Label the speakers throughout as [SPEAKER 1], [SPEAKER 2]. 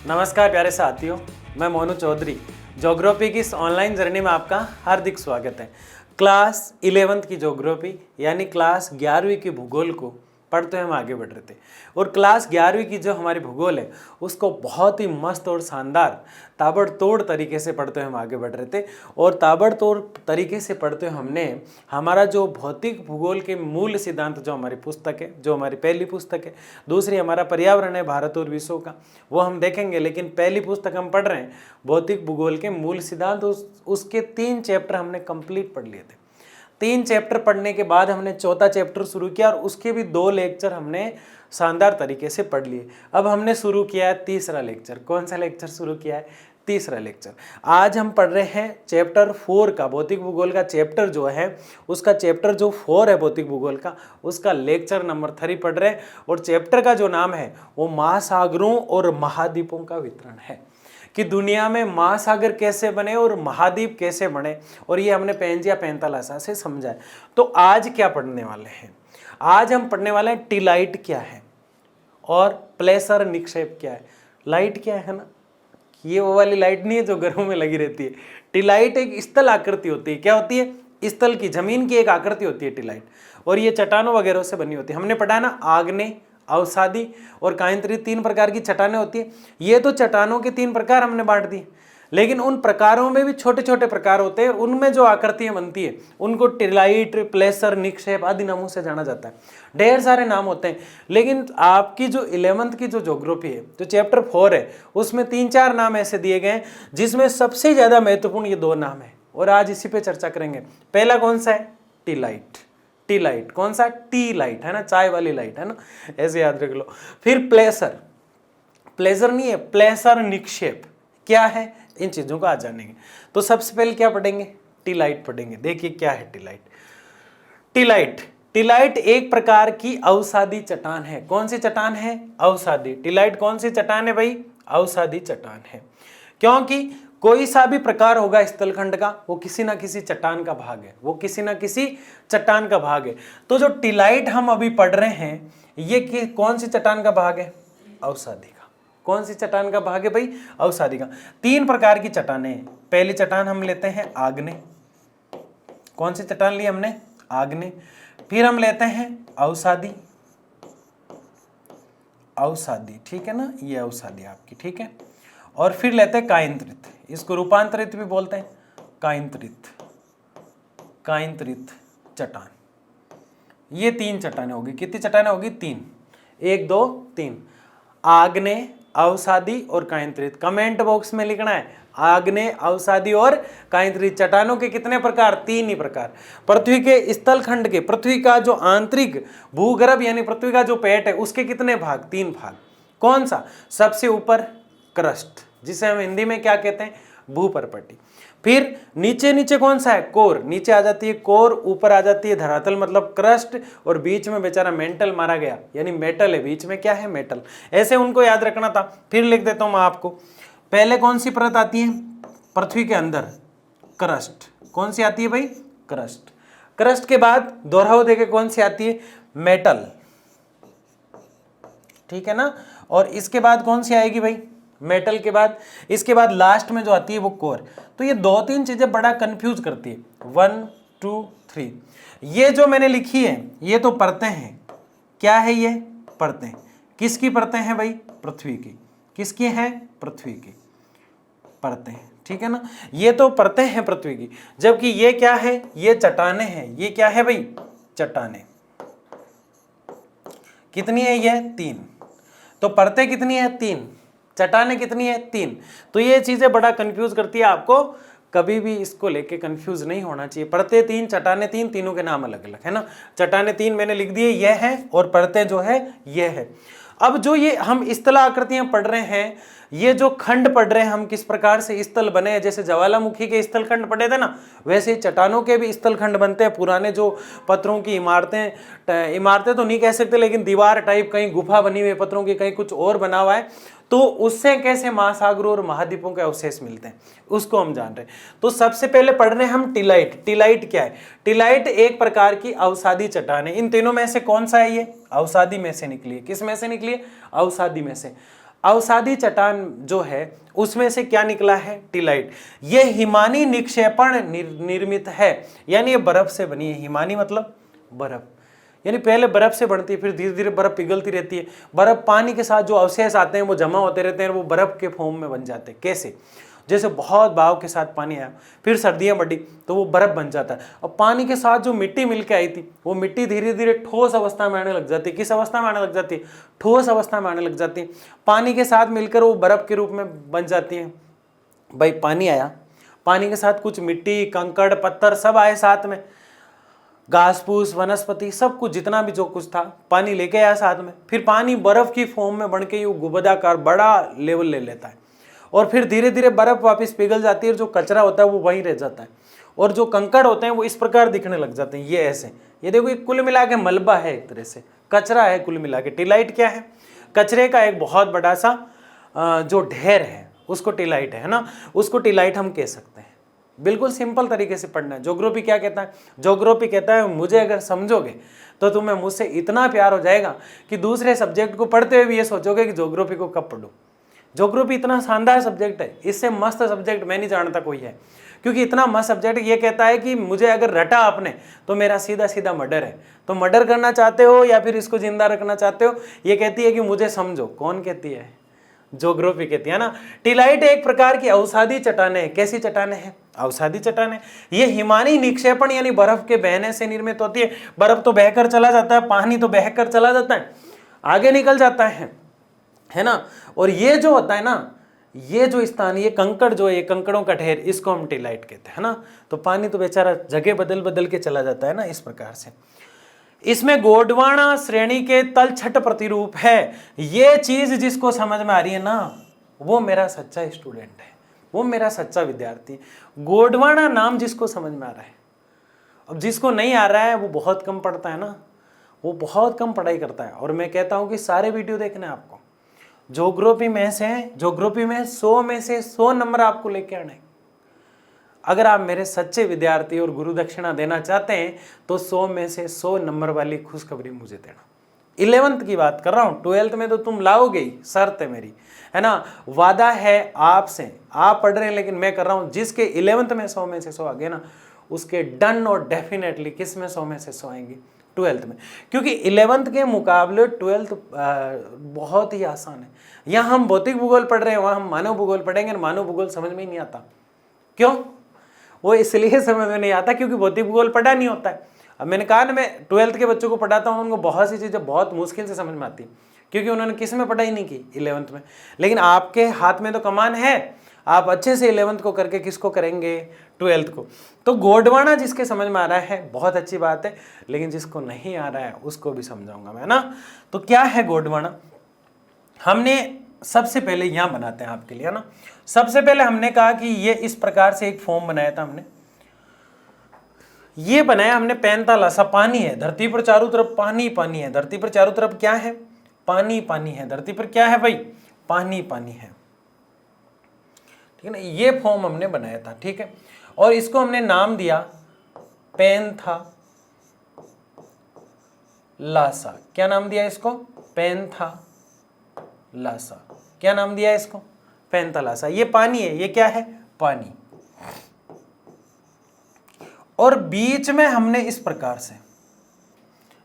[SPEAKER 1] नमस्कार प्यारे साथियों, मैं मोनू चौधरी। ज्योग्राफी की इस ऑनलाइन जर्नी में आपका हार्दिक स्वागत है। क्लास 11th की ज्योग्राफी यानी क्लास 11वीं की भूगोल को पढ़ते हुए हम आगे बढ़ रहे थे और क्लास 11वीं की जो हमारी भूगोल है उसको बहुत ही मस्त और शानदार ताबड़तोड़ तरीके से पढ़ते हुए हम आगे बढ़ रहे थे। और ताबड़तोड़ तरीके से पढ़ते हुए हमने हमारा जो भौतिक भूगोल के मूल सिद्धांत, जो हमारी पुस्तक है, जो हमारी पहली पुस्तक है, दूसरी हमारा पर्यावरण है भारत और विश्व का, वो हम देखेंगे। लेकिन पहली पुस्तक हम पढ़ रहे हैं भौतिक भूगोल के मूल सिद्धांत, उसके 3 चैप्टर हमने कंप्लीट पढ़ लिए थे। 3 चैप्टर पढ़ने के बाद हमने चौथा चैप्टर शुरू किया और उसके भी 2 लेक्चर हमने शानदार तरीके से पढ़ लिए। अब हमने शुरू किया है तीसरा लेक्चर। कौन सा लेक्चर शुरू किया है? तीसरा लेक्चर। आज हम पढ़ रहे हैं चैप्टर 4 का, भौतिक भूगोल का चैप्टर जो है उसका चैप्टर जो 4 है भौतिक भूगोल का, उसका लेक्चर नंबर 3 पढ़ रहे हैं। और चैप्टर का जो नाम है वो महासागरों और महाद्वीपों का वितरण है, कि दुनिया में महासागर कैसे बने और महाद्वीप कैसे बने, और ये हमने पेंजिया पैंतालासा से समझा है। तो आज क्या पढ़ने वाले हैं? आज हम पढ़ने वाले हैं टिलाइट क्या है और प्लेसर निक्षेप क्या है। लाइट क्या है ना, ये वो वाली लाइट नहीं है जो घरों में लगी रहती है। टिलाइट एक स्थल आकृति होती है। क्या होती है? स्थल की, जमीन की एक आकृति होती है टिलाइट, और ये चट्टानों वगैरह से बनी होती है। हमने पढ़ा ना, आग्नेय, अवसादी और कायंत्री 3 प्रकार की चट्टानें होती है। ये तो चट्टानों के 3 प्रकार हमने बांट दिए, लेकिन उन प्रकारों में भी छोटे छोटे प्रकार होते हैं। उनमें जो आकृतियां बनती है उनको टिलाइट, प्लेसर, निक्षेप आदि नामों से जाना जाता है। ढेर सारे नाम होते हैं, लेकिन आपकी जो 11th की जो ज्योग्राफी है, जो चैप्टर 4 है, उसमें 3-4 नाम ऐसे दिए गए हैं जिसमें सबसे ज्यादा महत्वपूर्ण ये 2 नाम है, और आज इसी पे चर्चा करेंगे। पहला कौन सा है? टिलाइट। टी-लाइट। कौन सा? टी लाइट है ना, चाय वाली लाइट है ना, ऐसे याद रख लो। फिर प्लेसर, प्लेजर नहीं है, प्लेसर निक्षेप क्या है, इन चीजों को आज जानेंगे। तो सबसे पहले क्या पढ़ेंगे? टी-लाइट पढ़ेंगे। देखिए क्या है टी-लाइट। टी-लाइट, टी-लाइट एक प्रकार की अवसादी चट्टान है। कौन सी चट्टान है? अवसादी। टी-लाइट कौन सी चट्टान है भाई? अवसादी चट्टान है। क्योंकि कोई सा भी प्रकार होगा स्थलखंड का, वो किसी ना किसी चट्टान का भाग है, वो किसी ना किसी चट्टान का भाग है। तो जो टिलाइट हम अभी पढ़ रहे हैं, ये कौन सी चट्टान का भाग है? अवसादी का। कौन सी चट्टान का भाग है भाई? अवसादी का। 3 प्रकार की चट्टानें हैं। पहली चट्टान हम लेते हैं आग्नेय। कौन सी चट्टान ली हमने? आग्नेय। फिर हम लेते हैं अवसादी। अवसादी, ठीक है ना, ये अवसादी आपकी, ठीक है। और फिर लेते हैं कायंत्रित, इसको रूपांतरित भी बोलते हैं, कायंत्रित, कायंत्रित चट्टान। ये 3 चट्टानें होगी। कितनी चट्टानें होगी? 3। 1 2 3, आग्नेय, अवसादी और कायंत्रित। कमेंट बॉक्स में लिखना है आग्नेय, अवसादी और कायंत्रित चट्टानों के कितने प्रकार? 3 ही प्रकार। पृथ्वी के स्थलखंड के, पृथ्वी का जो आंतरिक भूगर्भ यानी पृथ्वी का जो पेट है, उसके कितने भाग? 3 भाग। कौन सा? सबसे ऊपर क्रस्ट, जिसे हम हिंदी में क्या कहते हैं? भूपर्पटी। फिर नीचे नीचे कौन सा है? कोर। नीचे आ जाती है कोर, ऊपर आ जाती है धरातल मतलब क्रस्ट, और बीच में बेचारा मेंटल मारा गया, यानी मेटल है। बीच में क्या है? मेटल। ऐसे उनको याद रखना था। फिर लिख देता हूं मैं आपको। पहले कौन सी परत आती है पृथ्वी के अंदर? क्रस्ट। कौन सी आती है भाई? क्रस्ट। क्रस्ट के बाद दोहराव देके कौन सी आती है? मेटल, ठीक है ना। और इसके बाद कौन सी आएगी भाई? मेटल के बाद, इसके बाद लास्ट में जो आती है वो कोर। तो ये 2-3 चीजें बड़ा कंफ्यूज करती है। 1 2 3, ये जो मैंने लिखी है ये तो परतें हैं। क्या है ये? परतें। किसकी परतें हैं भाई? पृथ्वी की। किसकी हैं? पृथ्वी की परतें, ठीक है ना। ये तो परतें हैं पृथ्वी की, जबकि ये क्या है? ये चट्टानें हैं। ये क्या है भाई? चट्टानें। कितनी है ये? 3। तो परतें कितनी है? 3। चट्टानें कितनी है? 3। तो ये चीजें बड़ा कंफ्यूज करती है। आपको कभी भी इसको लेके कंफ्यूज नहीं होना चाहिए। परतें 3, चट्टानें 3, तीनों के नाम अलग अलग है ना। चट्टानें 3 मैंने लिख दिए, ये है, और परतें जो है ये है। अब जो ये हम स्थल आकृतियां पढ़ रहे हैं, ये जो खंड पढ़ रहे हैं हम, किस प्रकार से स्थल बने हैं, जैसे ज्वालामुखी के स्थल खंड पढ़े थे ना, वैसे चट्टानों के भी स्थल खंड बनते हैं। पुराने जो पत्थरों की इमारतें, इमारतें तो नहीं कह सकते, लेकिन दीवार टाइप, कहीं गुफा बनी हुई है पत्थरों की, कहीं कुछ और बना हुआ है, तो उससे कैसे महासागरों और महाद्वीपों के अवशेष मिलते हैं उसको हम जान रहे हैं। तो सबसे पहले पढ़ रहे हैं हम टिलाइट। टिलाइट क्या है? टिलाइट एक प्रकार की अवसादी चट्टान है। इन तीनों में से कौन सा है? ये अवसादी में से निकली है। किस में से निकली है? अवसादी में से। अवसादी चट्टान जो है उसमें से क्या निकला है? टिलाइट। ये हिमानी निक्षेपण निर्मित है, यानी ये बर्फ से बनी है। हिमानी मतलब बर्फ, यानी पहले बर्फ से बनती है, फिर धीरे धीरे बर्फ पिघलती रहती है। बर्फ पानी के साथ जो अवशेष आते हैं वो जमा होते रहते हैं, वो बर्फ के फॉर्म में बन जाते हैं। कैसे? जैसे बहुत बहाव के साथ पानी आया, फिर सर्दियाँ बढ़ी तो वो बर्फ बन जाता है। और पानी के साथ जो मिट्टी मिलकर आई थी, वो मिट्टी धीरे धीरे ठोस अवस्था में आने लग जाती है। किस अवस्था में आने लग जाती है? ठोस अवस्था में आने लग जाती है। पानी के साथ मिलकर वो बर्फ के रूप में बन जाती है। भाई पानी आया, पानी के साथ कुछ मिट्टी, कंकड़, पत्थर सब आए साथ में, घास फूस, वनस्पति, सब कुछ जितना भी जो कुछ था पानी लेके आया साथ में। फिर पानी बर्फ की फॉर्म में बन के ये गुबदाकार बड़ा लेवल ले लेता है, और फिर धीरे धीरे बर्फ वापस पिघल जाती है। जो कचरा होता है वो वहीं रह जाता है, और जो कंकड़ होते हैं वो इस प्रकार दिखने लग जाते हैं। ये ऐसे, ये देखो, ये कुल मिला के मलबा है, एक तरह से कचरा है कुल मिला के। टिलाइट क्या है? कचरे का एक बहुत बड़ा सा जो ढेर है उसको टिलाइट है ना, उसको टिलाइट हम कह सकते हैं। बिल्कुल सिंपल तरीके से पढ़ना है। ज्योग्राफी क्या कहता है? ज्योग्राफी कहता है मुझे अगर समझोगे तो तुम्हें मुझसे इतना प्यार हो जाएगा कि दूसरे सब्जेक्ट को पढ़ते हुए भी ये सोचोगे कि ज्योग्राफी को कब पढ़ूं। ज्योग्राफी इतना शानदार सब्जेक्ट है, इससे मस्त सब्जेक्ट मैं नहीं जानता कोई है, क्योंकि इतना मस्त सब्जेक्ट ये कहता है कि मुझे अगर रटा आपने तो मेरा सीधा सीधा मर्डर है। तो मर्डर करना चाहते हो या फिर इसको जिंदा रखना चाहते हो? ये कहती है कि मुझे समझो। कौन कहती है? ज्योग्राफी कहती है ना। टिलाइट एक प्रकार की अवसादी चट्टानें है। कैसी चट्टानें हैं? अवसादी चट्टानें। ये हिमानी निक्षेपण यानी बर्फ के बहने से निर्मित होती है। बर्फ तो बहकर चला जाता है, पानी तो बहकर चला जाता है, आगे निकल जाता है ना। और ये जो होता है ना, ये जो स्थान, ये कंकड़ जो है, ये कंकड़ों का ढेर, इसको हम टिलाइट कहते हैं ना। तो पानी तो बेचारा जगह बदल बदल के चला जाता है ना, इस प्रकार से। इसमें गोंडवाना श्रेणी के तलछट प्रतिरूप है। ये चीज जिसको समझ में आ रही है ना, वो मेरा सच्चा स्टूडेंट है, वो मेरा सच्चा विद्यार्थी। गोंडवाना नाम जिसको समझ में आ रहा है। अब जिसको नहीं आ रहा है वो बहुत कम पढ़ता है ना, वो बहुत कम पढ़ाई करता है। और मैं कहता हूँ कि सारे वीडियो देखने हैं आपको। ज्योग्राफी में 100 में से 100 नंबर आपको लेके आने। अगर आप मेरे सच्चे विद्यार्थी और गुरु दक्षिणा देना चाहते हैं तो 100 में से 100 नंबर वाली खुशखबरी मुझे देना। 11th की बात कर रहा हूँ, 12th में तो तुम लाओगे ही, शर्त है मेरी, है ना। वादा है आपसे, आप पढ़ रहे हैं लेकिन मैं कर रहा हूँ। जिसके 11th में 100 में से 100 आ गए ना, उसके डन और डेफिनेटली किस में 100 में से 100 आएंगे? 12th में। क्योंकि 11th के मुकाबले 12th बहुत ही आसान है। यहाँ हम भौतिक भूगोल पढ़ रहे हैं, वहाँ हम मानव भूगोल पढ़ेंगे, मानव भूगोल समझ में ही नहीं आता। क्यों? वो इसलिए समझ में नहीं आता क्योंकि भौतिक भूगोल पढ़ा नहीं होता है। अब मैंने कहा ना, मैं 12th के बच्चों को पढ़ाता हूँ, उनको बहुत सी चीज़ें बहुत मुश्किल से समझ में आती, क्योंकि उन्होंने किस में पढ़ाई नहीं की? 11th में। लेकिन आपके हाथ में तो कमान है, आप अच्छे से 11th को करके किसको करेंगे? 12th को। तो गोंडवाना जिसके समझ में आ रहा है बहुत अच्छी बात है, लेकिन जिसको नहीं आ रहा है उसको भी समझाऊंगा मैं ना। तो क्या है गोंडवाना? हमने सबसे पहले यहाँ बनाते हैं आपके लिए, है ना। सबसे पहले हमने कहा कि ये इस प्रकार से एक फॉर्म बनाया था हमने। ये बनाया हमने पैंताला सा। पानी है धरती पर, चारों तरफ पानी पानी है। धरती पर चारों तरफ क्या है? पानी पानी है। धरती पर क्या है भाई? पानी पानी है, ठीक है ना। ये फॉर्म हमने बनाया था, ठीक है। और इसको हमने नाम दिया पैंथालासा। क्या नाम दिया इसको? पैंथालासा। क्या नाम दिया इसको? पैंथालासा। ये पानी है, ये क्या है? पानी। और बीच में हमने इस प्रकार से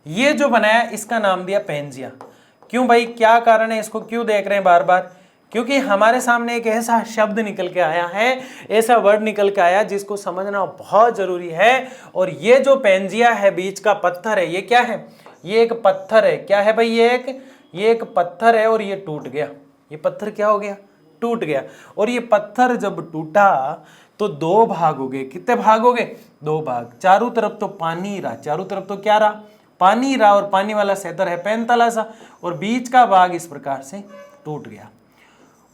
[SPEAKER 1] ये जो बनाया, इसका नाम दिया पेंजिया। क्यों भाई? क्या कारण है? इसको क्यों देख रहे हैं बार बार? क्योंकि हमारे सामने एक ऐसा शब्द निकल के आया है, ऐसा वर्ड निकल के आया जिसको समझना बहुत जरूरी है। और ये जो पेंजिया है, बीच का पत्थर है, ये क्या है? ये एक पत्थर है। क्या है भाई? ये एक पत्थर है और ये टूट गया। ये पत्थर क्या हो गया? टूट गया। और ये पत्थर जब टूटा तो 2 भाग हो गए। कितने भाग हो गए? 2 भाग। चारों तरफ तो पानी रहा, चारों तरफ तो क्या रहा? पानी रहा। और पानी वाला क्षेत्र है पैंतालासा, और बीच का भाग इस प्रकार से टूट गया।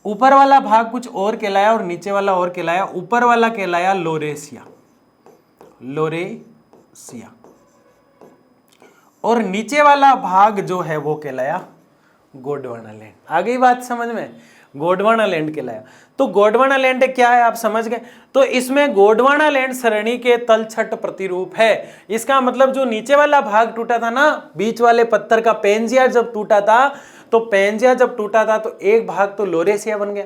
[SPEAKER 1] ऊपर वाला भाग कुछ और कहलाया और नीचे वाला और कहलाया। ऊपर वाला कहलाया लोरेसिया, लोरेसिया, और नीचे वाला भाग जो है वो कहलाया गोंडवाना लैंड। आ गई बात समझ में? गोंडवाना लैंड कहलाया। तो गोंडवाना लैंड क्या है आप समझ गए। तो इसमें गोंडवाना लैंड श्रेणी के तलछट प्रतिरूप है। इसका मतलब जो नीचे वाला भाग टूटा था ना, बीच वाले पत्थर का पेंजिया जब टूटा था, तो पेंजिया जब टूटा था तो एक भाग तो लोरेशिया बन गया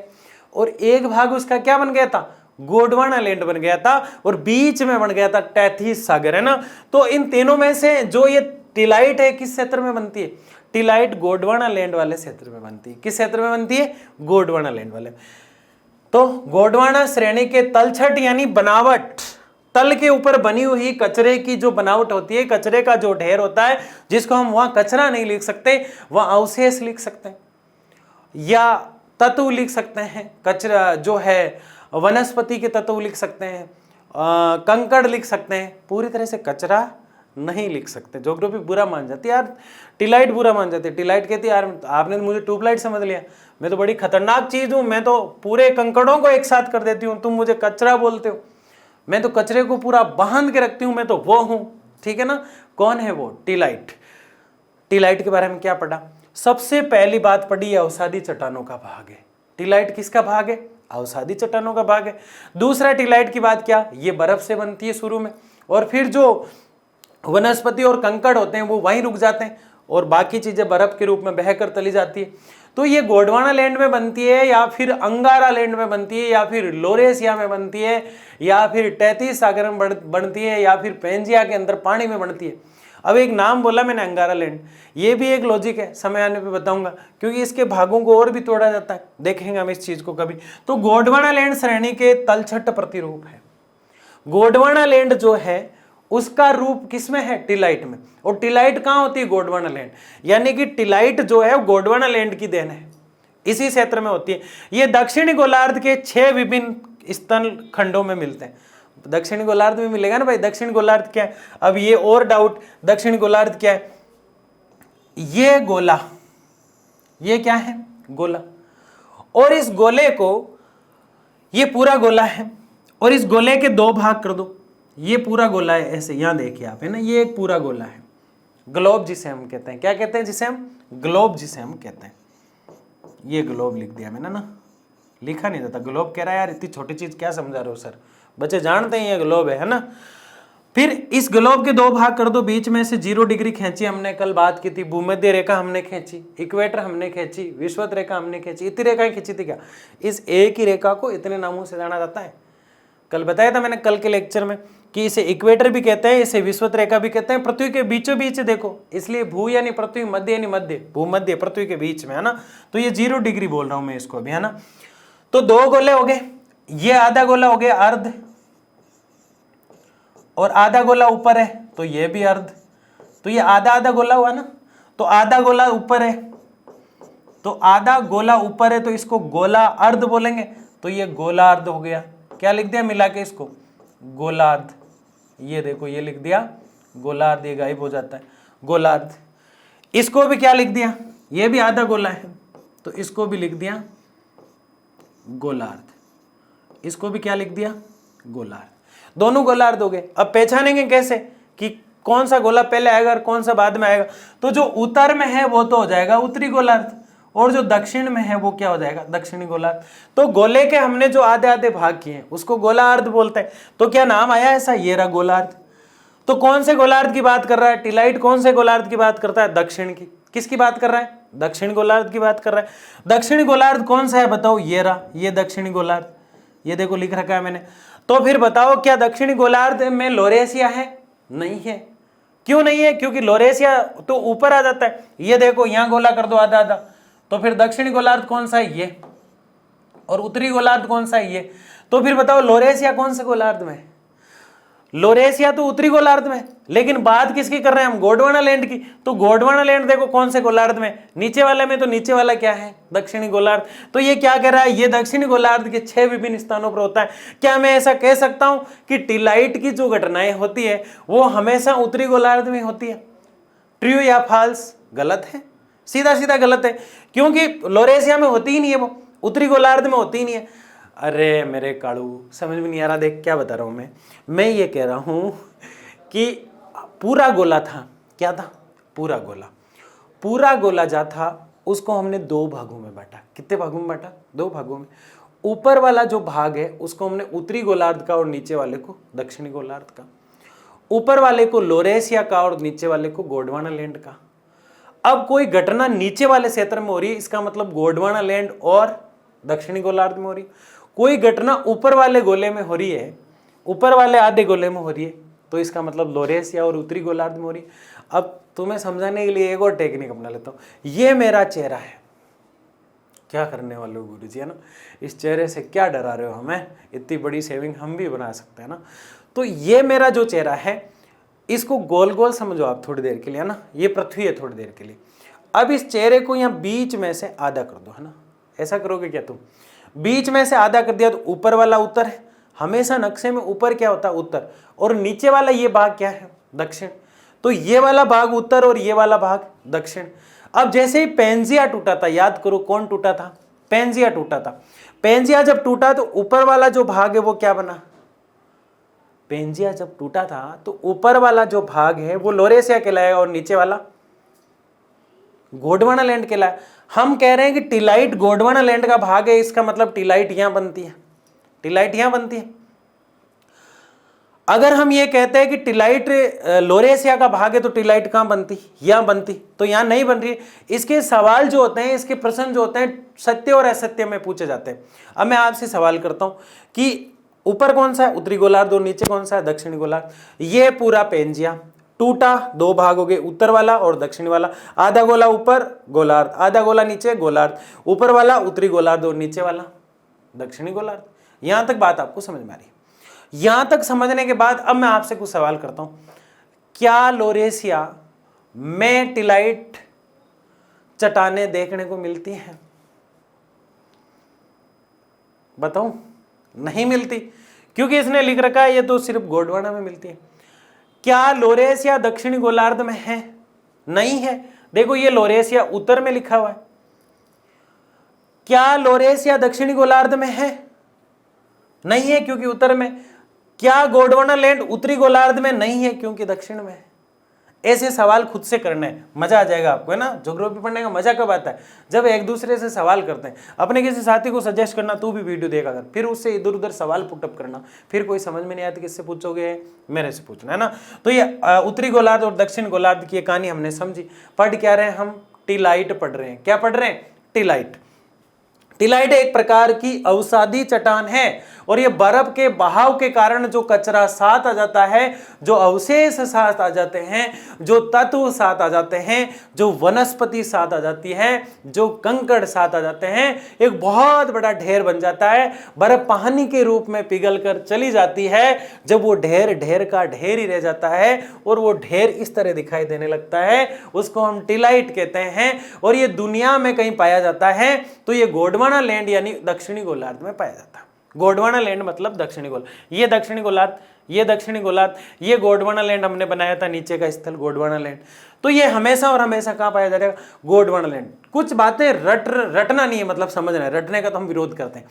[SPEAKER 1] और एक भाग उसका क्या बन गया था, गोंडवाना लैंड बन गया था, और बीच में बन गया था टैथिस सागर, है ना। तो इन तीनों में से जो ये टिलाइट है किस क्षेत्र में बनती है, टिलाइट गोंडवाना लैंड वाले क्षेत्र में बनती है। किस क्षेत्र में बनती है, गोंडवाना लैंड वाले। तो गोंडवाना श्रेणी के तलछट यानी बनावट, तल के ऊपर बनी हुई कचरे की जो बनावट होती है, कचरे का जो ढेर होता है, जिसको हम वहां कचरा नहीं लिख सकते, वहां अवशेष लिख सकते हैं या तत्व लिख सकते हैं। कचरा जो है वनस्पति के तत्व लिख सकते हैं, कंकड़ लिख सकते हैं, पूरी तरह से कचरा नहीं लिख सकते। ज्योग्राफी बुरा मान जाती है यार, टिलाइट बुरा मान जाती है। टिलाइट कहती है यार आपने तो मुझे ट्यूबलाइट समझ लिया, मैं तो बड़ी खतरनाक चीज हूं, मैं तो पूरे कंकड़ों को एक साथ कर देती हूं, तुम मुझे कचरा बोलते हो, मैं तो कचरे को पूरा बांध के रखती हूं, मैं तो वो हूं। ठीक है ना, कौन है वो, टिलाइट। टिलाइट के बारे में क्या पढ़ा, सबसे पहली बात पढ़ी अवसादी चट्टानों का भाग है। टिलाइट किसका भाग है, अवसादी चट्टानों का भाग है। दूसरा टिलाइट की बात क्या, ये बर्फ से बनती है शुरू में, और फिर जो वनस्पति और कंकड़ होते हैं वो वहीं रुक जाते हैं और बाकी चीजें बर्फ के रूप में बहकर चली जाती है। तो ये गोंडवाना लैंड में बनती है या फिर अंगारा लैंड में बनती है या फिर लोरेशिया में बनती है या फिर टैथिस सागर में बनती है या फिर पेंजिया के अंदर पानी में बनती है। अब एक नाम बोला मैंने अंगारा लैंड, ये भी एक लॉजिक है, समय आने पे बताऊंगा, क्योंकि इसके भागों को और भी तोड़ा जाता है, देखेंगे हम इस चीज को कभी। तो गोंडवाना लैंड श्रेणी के तलछट प्रतिरूप है। गोंडवाना लैंड जो है उसका रूप किसमें है, टिलाइट में। और टिलाइट कहां होती है, गोंडवाना लैंड, यानी कि टिलाइट जो है गोंडवाना लैंड की देन है, इसी क्षेत्र में होती है। ये दक्षिणी गोलार्ध के 6 विभिन्न स्तन खंडों में मिलते हैं। दक्षिणी गोलार्ध में मिलेगा ना भाई, दक्षिण गोलार्ध क्या है, अब ये और डाउट, दक्षिण गोलार्ध क्या है, ये गोला, ये क्या है, गोला, और इस गोले को, ये पूरा गोला है और इस गोले के 2 भाग कर दो, ये पूरा गोला है ऐसे, यहां देखिए आप, है ना, ये एक पूरा गोला है, ग्लोब जिसे हम कहते हैं, क्या कहते हैं जिसे हम, ग्लोब जिसे हम कहते हैं। ये ग्लोब लिख दिया मैंने ना, लिखा नहीं जाता, ग्लोब कह रहा है यार इतनी छोटी चीज क्या समझा रहे हो सर, बच्चे जानते हैं ये ग्लोब है ना। फिर इस ग्लोब के 2 भाग कर दो, बीच में से 0 डिग्री खींची, हमने कल बात की थी, भूमध्य रेखा हमने खींची, इक्वेटर हमने खींची, विषुवत रेखा हमने खींची, इतनी रेखाएं खींची थी क्या, इस एक ही रेखा को इतने नामों से जाना जाता है। कल बताया था मैंने कल के लेक्चर में कि इसे इक्वेटर भी कहते हैं, इसे विषुवत रेखा भी कहते हैं, पृथ्वी के बीचों बीच देखो, इसलिए भू यानी पृथ्वी, मध्य यानी मध्य, भूमध्य पृथ्वी के बीच में, है ना। तो ये 0 डिग्री बोल रहा हूं मैं इसको अभी, है ना। तो 2 गोले हो गए, ये आधा गोला हो गया अर्ध, और आधा गोला ऊपर है तो ये भी अर्ध, तो ये आधा आधा गोला हुआ ना, तो आधा गोला ऊपर है, तो आधा गोला ऊपर है तो इसको गोला अर्ध बोलेंगे, तो ये गोला अर्ध हो गया। क्या लिख दिया मिला के इसको, गोलार्ध, ये देखो ये लिख दिया गोलार्ध, ये गायब हो जाता है, गोलार्ध। इसको भी क्या लिख दिया, ये भी आधा गोला है तो इसको भी लिख दिया गोलार्ध, इसको भी क्या लिख दिया, गोलार्ध, दोनों गोलार्ध हो गए। अब पहचानेंगे कैसे कि कौन सा गोला पहले आएगा और कौन सा बाद में आएगा, तो जो उत्तर में है वो तो हो जाएगा उत्तरी गोलार्ध, और जो दक्षिण में है वो क्या हो जाएगा, दक्षिणी गोलार्ध। तो गोले के हमने जो आधे आधे भाग किए हैं उसको गोलार्ध बोलते हैं, तो क्या नाम आया ऐसा, ये रहा गोलार्ध। तो कौन से गोलार्ध की बात कर रहा है टिलाइट, कौन से गोलार्ध की बात करता है, दक्षिण की। किसकी बात कर रहा है, दक्षिण गोलार्ध की बात कर रहा है। दक्षिणी गोलार्ध कौन सा है बताओ, ये रहा, ये दक्षिणी गोलार्ध, ये देखो लिख रखा है मैंने। तो फिर बताओ क्या दक्षिणी गोलार्ध में लोरेशिया है, नहीं है। क्यों नहीं है, क्योंकि लोरेशिया तो ऊपर आ जाता है, ये देखो यहां गोला कर दो आधा आधा, तो फिर दक्षिणी गोलार्ध कौन सा है, ये, और उत्तरी गोलार्ध कौन सा है, ये। तो फिर बताओ लोरेशिया कौन से गोलार्ध में, लोरेशिया तो उत्तरी गोलार्ध में, लेकिन बात किसकी कर रहे हैं हम, गोंडवाना लैंड की। तो गोंडवाना लैंड देखो कौन से गोलार्ध में, नीचे वाले में, तो नीचे वाला क्या है, दक्षिणी गोलार्ध। तो ये क्या कह रहा है, ये दक्षिणी गोलार्ध के 6 विभिन्न स्थानों पर होता है। क्या मैं ऐसा कह सकता हूं कि टिलाइट की जो घटनाएं होती है वो हमेशा उत्तरी गोलार्ध में होती है, ट्रू या फॉल्स, गलत है, सीधा सीधा गलत है, क्योंकि लोरेशिया में होती ही नहीं है, वो उत्तरी गोलार्ध में होती ही नहीं है। अरे मेरे काड़ू समझ में नहीं आ रहा, देख क्या बता रहा हूं मैं ये कह रहा हूं कि पूरा गोला था, क्या था, पूरा गोला, पूरा गोला जा था उसको हमने 2 भागों में बांटा। कितने भागों में बांटा, 2 भागों में। ऊपर वाला जो भाग है उसको हमने उत्तरी गोलार्ध का और नीचे वाले को दक्षिणी गोलार्ध का, ऊपर वाले को लोरेशिया का और नीचे वाले को गोंडवाना लैंड का। अब कोई घटना नीचे वाले क्षेत्र में हो रही है, इसका मतलब गोंडवाना लैंड और दक्षिणी गोलार्ध में हो रही है। कोई घटना ऊपर वाले गोले में हो रही है, ऊपर वाले आधे गोले में हो रही है, तो इसका मतलब लोरेशिया और उत्तरी गोलार्ध में हो रही है। अब तुम्हें समझाने के लिए एक और टेक्निक अपना लेता हूं। ये मेरा चेहरा है, क्या करने वाले हो गुरु जी, है ना, इस चेहरे से क्या डरा रहे हो हमें, इतनी बड़ी सेविंग हम भी बना सकते हैं ना। तो ये मेरा जो चेहरा है, इसको गोल गोल समझो आप थोड़ी देर के लिए, है ना, ये पृथ्वी है थोड़ी देर के लिए। अब इस चेहरे को यहाँ बीच में से आधा कर दो, है ना, ऐसा करोगे क्या तुम, बीच में से आधा कर दिया तो ऊपर वाला उत्तर है, हमेशा नक्शे में ऊपर क्या होता है, उत्तर, और नीचे वाला ये भाग क्या है, दक्षिण। तो ये वाला भाग उत्तर और ये वाला भाग दक्षिण। अब जैसे ही पेंजिया टूटा था, याद करो कौन टूटा था, पेंजिया टूटा था। पेंजिया जब टूटा तो ऊपर वाला जो भाग है वो क्या बना, पेंजिया जब टूटा था तो ऊपर वाला जो भाग है वो लोरेशिया कहलाएगा और नीचे वाला गोंडवाना लैंड कहलाएगा। हम कह रहे हैं कि टिलाइट गोंडवाना लैंड का भाग है, इसका मतलब टिलाइट यहां बनती है, टिलाइट यहां बनती है। अगर हम ये कहते हैं कि टिलाइट लोरेशिया का भाग है तो टिलाइट कहां बनती, यहां बनती, तो यहां नहीं बन रही है। इसके सवाल जो होते हैं, इसके प्रश्न जो होते हैं, सत्य और असत्य में पूछे जाते हैं। अब मैं आपसे सवाल करता हूं कि ऊपर कौन सा है, उत्तरी गोलार्ध, और नीचे कौन सा है, दक्षिणी गोलार्ध। ये पूरा पेंजिया टूटा, दो भाग हो गए, उत्तर वाला और दक्षिणी वाला। आधा गोला ऊपर गोलार्ध, आधा गोला नीचे गोलार्ध, ऊपर वाला उत्तरी गोलार्ध और नीचे वाला दक्षिणी गोलार्ध। यहां तक बात आपको समझ में आ रही है। यहां तक समझने के बाद अब मैं आपसे कुछ सवाल करता हूं, क्या लोरेशिया में टिलाइट चट्टाने देखने को मिलती हैं, बताऊं, नहीं मिलती, क्योंकि इसने लिख रखा है ये तो सिर्फ गोंडवाना में मिलती है। क्या लोरेशिया दक्षिणी गोलार्ध में है, नहीं है। देखो ये लोरेशिया उत्तर में लिखा हुआ है। क्या लोरेशिया दक्षिणी गोलार्ध में है, नहीं है, क्योंकि उत्तर में। क्या गोंडवाना लैंड उत्तरी गोलार्ध में, नहीं है, क्योंकि दक्षिण में है। ऐसे सवाल खुद से करने हैं, मजा आ जाएगा आपको, है ना। ज्योग्राफी पढ़ने का मजा कब आता है, जब एक दूसरे से सवाल करते हैं। अपने किसी साथी को सजेस्ट करना, तू भी वीडियो देखा कर, फिर उससे इधर उधर सवाल पुटअप करना, फिर कोई समझ में नहीं आती किससे पूछोगे, मेरे से पूछना, है ना। तो ये उत्तरी गोलार्ध और दक्षिण गोलार्ध की कहानी हमने समझी। पढ़ क्या रहे हैं हम, टिलाइट पढ़ रहे हैं। क्या पढ़ रहे हैं, टिलाइट। टिलाइट एक प्रकार की अवसादी चट्टान है और ये बर्फ के बहाव के कारण जो कचरा साथ आ जाता है, जो अवशेष साथ आ जाते हैं, जो तत्व साथ आ जाते हैं, जो वनस्पति साथ आ जाती है, जो कंकड़ साथ आ जाते हैं, एक बहुत बड़ा ढेर बन जाता है। बर्फ पानी के रूप में पिघल कर चली जाती है। जब वो ढेर ढेर का ढेर ही रह जाता है और वो ढेर इस तरह दिखाई देने लगता है, उसको हम टिलाइट कहते हैं। और ये दुनिया में कहीं पाया जाता है तो ये गोंडवाना लैंड यानी दक्षिणी गोलार्ध में पाया जाता है। गोंडवाना लैंड मतलब दक्षिणी गोलार्ध, ये दक्षिणी गोलार्ध, ये दक्षिणी गोलार्ध, ये गोंडवाना लैंड हमने बनाया था, नीचे का स्थल गोंडवाना लैंड। तो ये हमेशा और हमेशा कहां पाया जाएगा, गोंडवाना लैंड। कुछ बातें रटना नहीं है, मतलब समझना है, रटने का तो हम विरोध करते हैं।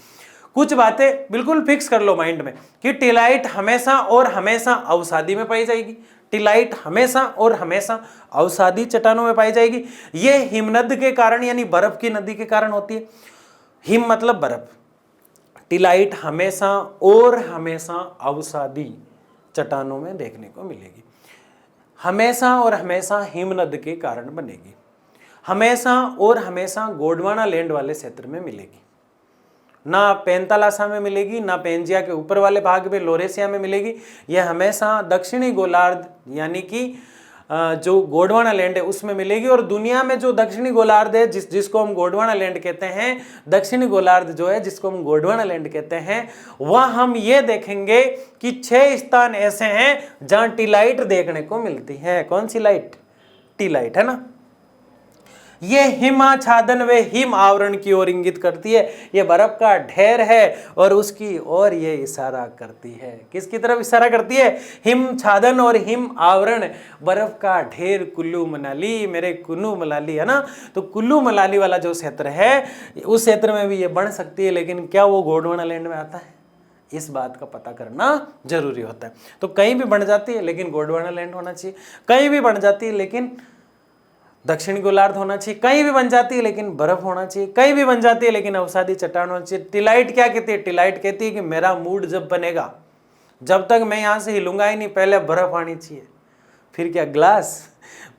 [SPEAKER 1] कुछ बातें बिल्कुल फिक्स कर लो माइंड में कि टिलाइट हमेशा और हमेशा अवसादी में पाई जाएगी। टिलाइट हमेशा और हमेशा अवसादी चट्टानों में पाई जाएगी। ये हिमनद के कारण यानी बर्फ की नदी के कारण होती है। हिम मतलब बर्फ। टिलाइट हमेशा और हमेशा अवसादी चट्टानों में देखने को मिलेगी। हमेशा और हमेशा हिमनद के कारण बनेगी। हमेशा और हमेशा गोंडवाना लैंड वाले क्षेत्र में मिलेगी। ना पेंतालासा में मिलेगी, ना पेंजिया के ऊपर वाले भाग में लोरेशिया में मिलेगी। यह हमेशा दक्षिणी गोलार्ध यानी कि जो गोंडवाना लैंड है उसमें मिलेगी। और दुनिया में जो दक्षिणी गोलार्ध है जिसको हम गोंडवाना लैंड कहते हैं, दक्षिणी गोलार्ध जो है जिसको हम गोंडवाना लैंड कहते हैं, वह हम ये देखेंगे कि 6 स्थान ऐसे हैं जहां टिलाइट देखने को मिलती है। कौन सी लाइट, टिलाइट, है ना। ये हिमाच्छादन व हिम आवरण की ओर इंगित करती है। ये बर्फ का ढेर है और उसकी ओर ये इशारा करती है। किसकी तरफ इशारा करती है, हिमच्छादन और हिम आवरण, बर्फ का ढेर। कुल्लू मनाली, मेरे कुल्लू मनाली, है ना। तो कुल्लू मनाली वाला जो क्षेत्र है उस क्षेत्र में भी ये बन सकती है, लेकिन क्या वो गोंडवाना लैंड में आता है, इस बात का पता करना जरूरी होता है। तो कहीं भी बन जाती है लेकिन गोंडवाना लैंड होना चाहिए, कहीं भी बन जाती है लेकिन दक्षिणी गोलार्ध होना चाहिए, कहीं भी बन जाती है लेकिन बर्फ होना चाहिए, कहीं भी बन जाती है लेकिन अवसादी चट्टान होना चाहिए। टिलाइट क्या कहती है, टिलाइट कहती है कि मेरा मूड जब बनेगा, जब तक मैं यहां से हिलूंगा ही नहीं, पहले बर्फ आनी चाहिए। फिर क्या ग्लास,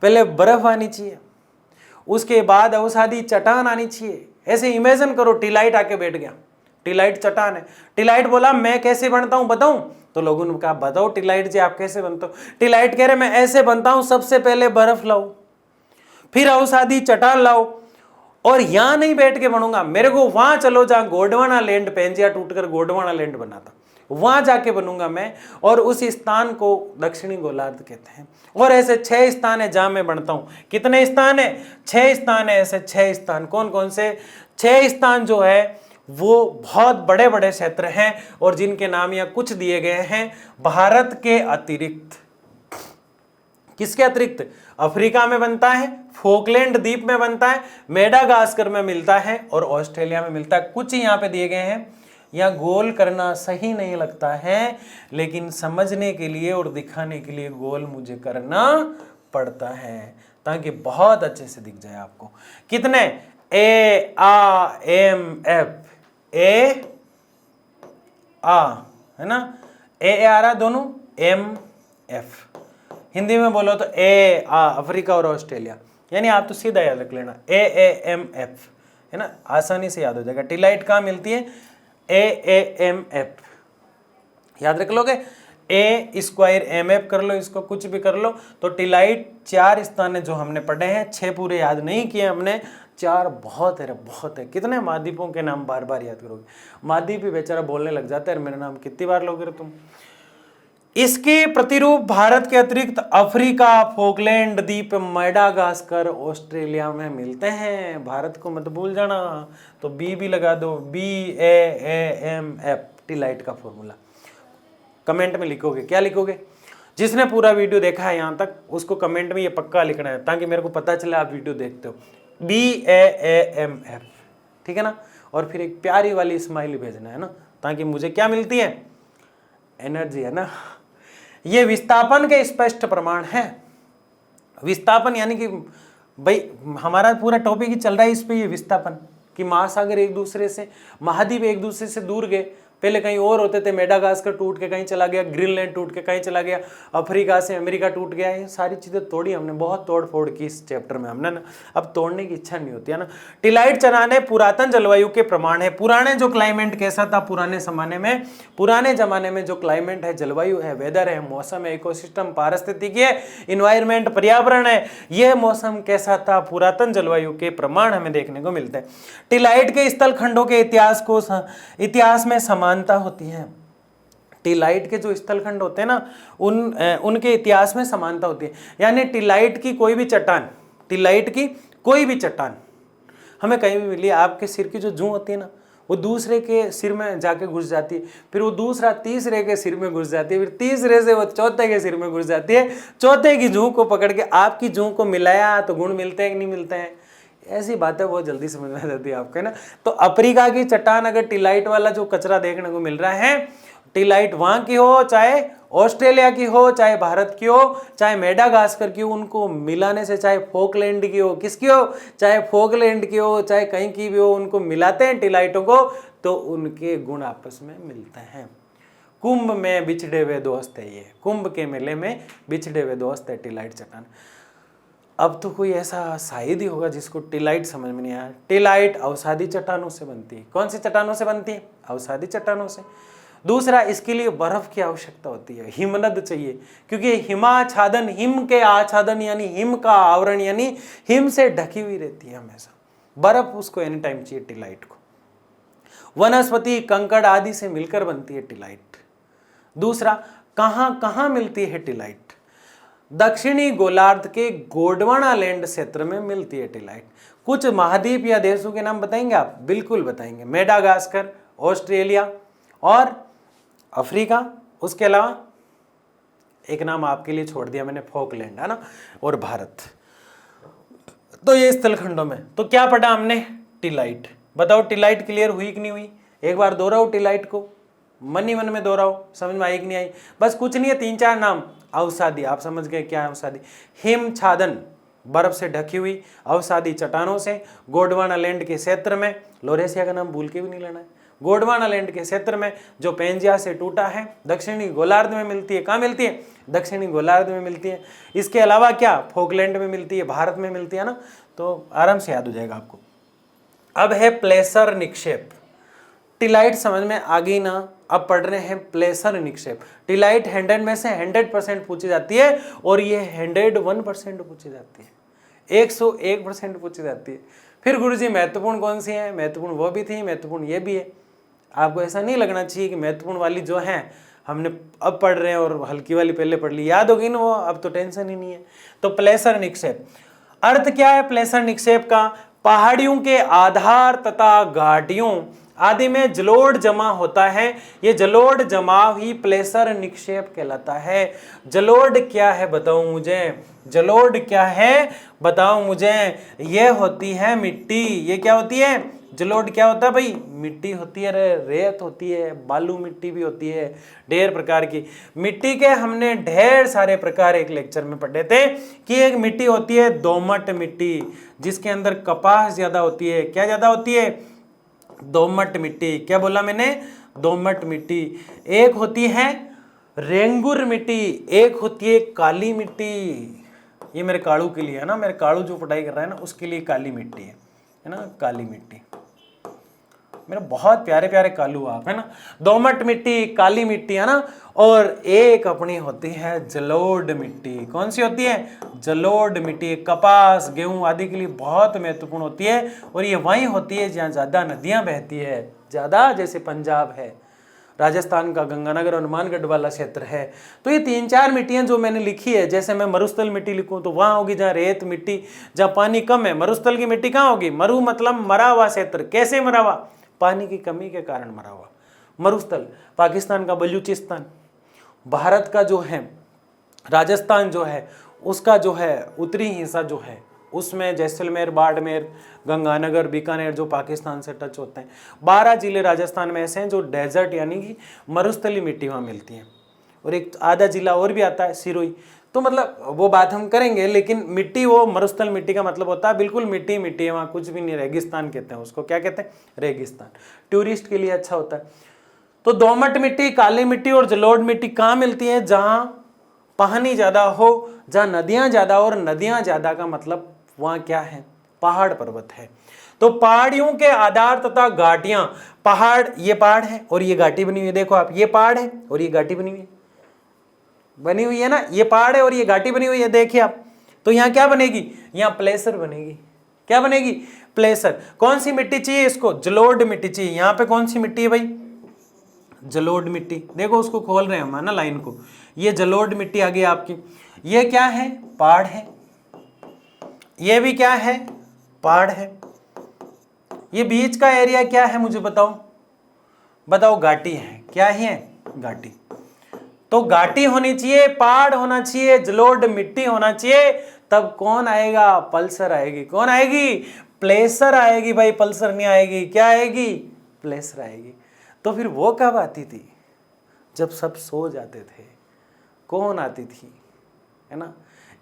[SPEAKER 1] पहले बर्फ आनी चाहिए। उसके बाद अवसादी चट्टान आनी चाहिए। ऐसे इमेजिन करो, टिलाइट आके बैठ गया, टिलाइट चट्टान है। टिलाइट बोला मैं कैसे बनता हूं बताऊं? तो लोगों ने कहा बताओ टिलाइट जी आप कैसे बनते हो? टिलाइट कह रहे मैं ऐसे बनता हूं, सबसे पहले बर्फ लाओ, फिर अवसादी चट्टान लाओ, और यहां नहीं बैठ के बनूंगा, मेरे को वहां चलो जहां गोंडवाना लैंड, पेंजिया टूटकर गोंडवाना लैंड बना था, वहां जाके बनूंगा मैं, और उस स्थान को दक्षिणी गोलार्ध कहते हैं। और ऐसे 6 स्थान है जहां मैं बनता हूं। कितने स्थान है? 6 स्थान है। ऐसे 6 स्थान कौन कौन से? 6 स्थान जो है वो बहुत बड़े बड़े क्षेत्र हैं, और जिनके नाम यहाँ कुछ दिए गए हैं भारत के अतिरिक्त। किसके अतिरिक्त? अफ्रीका में बनता है, फोकलैंड द्वीप में बनता है, मेडागास्कर में मिलता है, और ऑस्ट्रेलिया में मिलता है। कुछ ही यहाँ पे दिए गए हैं। यहाँ गोल करना सही नहीं लगता है, लेकिन समझने के लिए और दिखाने के लिए गोल मुझे करना पड़ता है, ताकि बहुत अच्छे से दिख जाए आपको। कितने? ए आ एम एफ, ए आ है ना, ए आ रहा दोनों, एम एफ। हिंदी में बोलो तो ए आ, अफ्रीका और ऑस्ट्रेलिया। यानी आप तो सीधा याद रख लेना, ए एम एफ, है ना, आसानी से याद हो जाएगा। टिलाइट कहाँ मिलती है? ए एम एफ, याद रख लोगे। ए स्क्वायर एम एफ कर लो, इसको कुछ भी कर लो। तो टिलाइट 4 स्थान है जो हमने पढ़े हैं, 6 पूरे याद नहीं किए हमने, 4 बहुत है, बहुत है। कितने महाद्वीपों के नाम बार बार याद करोगे? महाद्वीप भी बेचारा बोलने लग जाता है, मेरा नाम कितनी बार लोगे रे तुम। इसके प्रतिरूप भारत के अतिरिक्त अफ्रीका, फोकलैंड द्वीप, मेडागास्कर, ऑस्ट्रेलिया में मिलते हैं। भारत को मत भूल जाना। तो बी भी लगा दो, BAAMF, टिलाइट का फॉर्मूला। कमेंट में लिखोगे, क्या लिखोगे? जिसने पूरा वीडियो देखा है यहाँ तक, उसको कमेंट में ये पक्का लिखना है, ताकि मेरे को पता चले आप वीडियो देखते हो। BAAMF, ठीक है ना। और फिर एक प्यारी वाली स्माइली भेजना है ना, ताकि मुझे क्या मिलती है? एनर्जी, है ना। ये विस्थापन के स्पष्ट प्रमाण है। विस्थापन यानी कि भाई हमारा पूरा टॉपिक ही चल रहा है इस पे, ये विस्थापन कि महासागर एक दूसरे से, महाद्वीप एक दूसरे से दूर गए। पहले कहीं और होते थे, मेडागास्कर टूट के कहीं चला गया, ग्रीनलैंड टूट के कहीं चला गया, अफ्रीका से अमेरिका टूट गया। ये सारी चीज़ें तोड़ी हमने, बहुत तोड़ फोड़ की इस चैप्टर में हमने ना। अब तोड़ने की इच्छा नहीं होती है ना। टिलाइट चट्टानें पुरातन जलवायु के प्रमाण है। पुराने जो क्लाइमेट कैसा था पुराने ज़माने में, पुराने ज़माने में जो क्लाइमेट है, जलवायु है, वेदर है, मौसम है, इकोसिस्टम, पारिस्थितिकी है, इन्वायरमेंट, पर्यावरण है, यह मौसम कैसा था, पुरातन जलवायु के प्रमाण हमें देखने को मिलते हैं। टिलाइट के स्थल खंडों के इतिहास में समानता होती है। टिलाइट के जो स्थलखंड होते हैं ना, उनके इतिहास में समानता होती है। यानी टिलाइट की कोई भी चट्टान, टिलाइट की कोई भी चट्टान हमें कहीं भी मिली, आपके सिर की जो जूं होती है ना, वो दूसरे के सिर में जाके घुस जाती है, फिर वो दूसरा तीसरे के सिर में घुस जाती है, फिर तीसरे से वो चौथे के सिर में घुस जाती है, चौथे की जूं को पकड़ के आपकी जूं को मिलाया तो गुण मिलते हैं कि नहीं मिलते हैं। ऐसी बातें बहुत जल्दी समझ में आ जाती है आपको, है ना। तो अफ्रीका की चट्टान, अगर टिलाइट वाला जो कचरा देखने को मिल रहा है, टिलाइट वहां की हो, चाहे ऑस्ट्रेलिया की हो, चाहे भारत की हो, चाहे मेडागास्कर की हो, उनको मिलाने से, चाहे फोकलैंड की हो, किसकी हो, चाहे फोकलैंड की हो, चाहे कहीं की भी हो, उनको मिलाते हैं टिलाइटों को, तो उनके गुण आपस में मिलते हैं। कुंभ में बिछड़े हुए दोस्त है ये, कुंभ के मेले में बिछड़े हुए दोस्त है टिलाइट चट्टान। अब तो कोई ऐसा शायद ही होगा जिसको टिलाइट समझ में नहीं आया। टिलाइट अवसादी चट्टानों से बनती है। कौन सी चट्टानों से बनती है? अवसादी चट्टानों से। दूसरा, इसके लिए बर्फ की आवश्यकता होती है, हिमनद चाहिए, क्योंकि हिमाच्छादन, हिम के आच्छादन यानी हिम का आवरण, यानी हिम से ढकी हुई रहती है हमेशा। बर्फ उसको एनी टाइम चाहिए टिलाइट को। वनस्पति, कंकड़ आदि से मिलकर बनती है टिलाइट। दूसरा, कहाँ कहाँ मिलती है टिलाइट? दक्षिणी गोलार्ध के गोंडवाना लैंड क्षेत्र में मिलती है टिलाइट। कुछ महाद्वीप या देशों के नाम बताएंगे आप? बिल्कुल बताएंगे। मेडागास्कर, ऑस्ट्रेलिया और अफ्रीका। उसके अलावा एक नाम आपके लिए छोड़ दिया मैंने, फोकलैंड, है ना, और भारत। तो ये स्थलखंडों में तो क्या पढ़ा हमने? टिलाइट। बताओ टिलाइट क्लियर हुई कि नहीं हुई? एक बार दोहराओ टिलाइट को, मन ही मन में दोहराओ, समझ में आई कि नहीं आई? बस कुछ नहीं है, 3-4 नाम। अवसादी, आप समझ गए क्या है अवसादी? हिमच्छादन, बर्फ से ढकी हुई अवसादी चट्टानों से गोंडवाना लैंड के क्षेत्र में, लोरेशिया का नाम भूल के भी नहीं लेना है, गोंडवाना लैंड के क्षेत्र में जो पेंजिया से टूटा है, दक्षिणी गोलार्ध में मिलती है। कहाँ मिलती है? दक्षिणी गोलार्ध में मिलती है। इसके अलावा क्या? फोकलैंड में मिलती है, भारत में मिलती है ना। तो आराम से याद हो जाएगा आपको। अब है प्लेसर निक्षेप। टिलाइट समझ में आ गई ना। अब पढ़ रहे हैं प्लेसर निक्षेप। टिलाइट 100 में से 100% पूछी जाती है और ये 101% पूछी जाती है, 101% पूछी जाती है। फिर गुरुजी महत्वपूर्ण कौन सी है? महत्वपूर्ण वो भी थी, महत्वपूर्ण ये भी है। आपको ऐसा नहीं लगना चाहिए कि महत्वपूर्ण वाली जो है हमने अब पढ़ रहे हैं और हल्की वाली पहले पढ़ ली, याद होगी ना वो, अब तो टेंशन ही नहीं है। तो प्लेसर निक्षेप, अर्थ क्या है प्लेसर निक्षेप का? पहाड़ियों के आधार तथा घाटियों आदि में जलोढ़ जमा होता है, ये जलोढ़ जमाव ही प्लेसर निक्षेप कहलाता है। जलोढ़ क्या है बताओ मुझे? जलोढ़ क्या है बताओ मुझे? ये होती है मिट्टी। ये क्या होती है? जलोढ़ क्या होता है भाई? मिट्टी होती है, रेत होती है, बालू मिट्टी भी होती है, ढेर प्रकार की मिट्टी के हमने ढेर सारे प्रकार एक लेक्चर में पढ़े थे कि एक मिट्टी होती है दोमट मिट्टी, जिसके अंदर कपास ज्यादा होती है। क्या ज्यादा होती है? दोमट मिट्टी। क्या बोला मैंने? दोमट मिट्टी। एक होती है रेंगुर मिट्टी, एक होती है काली मिट्टी। ये मेरे कालू के लिए है ना, मेरे कालू जो पढ़ाई कर रहा है ना उसके लिए काली मिट्टी है ना, काली मिट्टी। मेरे बहुत प्यारे प्यारे कालू आप है ना। दोमट मिट्टी, काली मिट्टी है ना। और एक अपनी होती है जलोढ़ मिट्टी। कौन सी होती है? जलोढ़ मिट्टी। कपास, गेहूं आदि के लिए बहुत महत्वपूर्ण होती है और ये वहीं होती है जहाँ ज्यादा नदियां बहती है, ज्यादा, जैसे पंजाब है, राजस्थान का गंगानगर हनुमानगढ़ वाला क्षेत्र है। तो ये 3-4 मिट्टियां जो मैंने लिखी है, जैसे मैं मरुस्थल मिट्टी लिखूं तो वहां होगी जहाँ रेत मिट्टी, जहाँ पानी कम है। मरुस्थल की मिट्टी कहाँ होगी? मरु मतलब मरा हुआ क्षेत्र। कैसे मरा हुआ? पानी की कमी के कारण मरा हुआ। मरुस्थल पाकिस्तान का बलूचिस्तान, भारत का जो है राजस्थान जो है उसका जो है उत्तरी हिस्सा जो है उसमें जैसलमेर, बाड़मेर, गंगानगर, बीकानेर जो पाकिस्तान से टच होते हैं। 12 जिले राजस्थान में ऐसे हैं जो डेजर्ट यानी कि मरुस्थली मिट्टी वहाँ मिलती है। और एक आधा जिला और भी आता है सिरोही। तो मतलब वो बात हम करेंगे, लेकिन मिट्टी वो मरुस्थल मिट्टी का मतलब होता है बिल्कुल मिट्टी मिट्टी है, वहाँ कुछ भी नहीं। रेगिस्तान कहते हैं उसको। क्या कहते हैं? रेगिस्तान। टूरिस्ट के लिए अच्छा होता है। तो दोमट मिट्टी, काली मिट्टी और जलोढ़ मिट्टी कहाँ मिलती है? जहाँ पानी ज्यादा हो, जहाँ नदियां ज्यादा हो। और नदियां ज्यादा का मतलब वहाँ क्या है? पहाड़ पर्वत है। तो पहाड़ियों के आधार तथा घाटियां, पहाड़, ये पहाड़ है और ये घाटी बनी हुई है। देखो आप, ये पहाड़ है और ये घाटी बनी हुई है ना। ये पहाड़ है और ये घाटी बनी हुई है, देखिए आप। तो यहाँ क्या बनेगी? यहाँ प्लेसर बनेगी। क्या बनेगी? प्लेसर। कौन सी मिट्टी चाहिए इसको? जलोढ़ मिट्टी चाहिए। यहाँ पे कौन सी मिट्टी है भाई? जलोढ़ मिट्टी। देखो उसको खोल रहे हैं हम ना लाइन को। ये जलोढ़ मिट्टी आ गई आपकी। ये क्या है? पहाड़ है। ये भी क्या है? पहाड़ है। ये बीच का एरिया क्या है मुझे बताओ? बताओ। घाटी है। क्या है? घाटी। तो घाटी होनी चाहिए, पहाड़ होना चाहिए, जलोढ़ मिट्टी होना चाहिए, तब कौन आएगा? पल्सर आएगी। कौन आएगी? प्लेसर आएगी भाई, पल्सर नहीं आएगी। क्या आएगी? प्लेसर आएगी। तो फिर वो कब आती थी? जब सब सो जाते थे। कौन आती थी? है ना।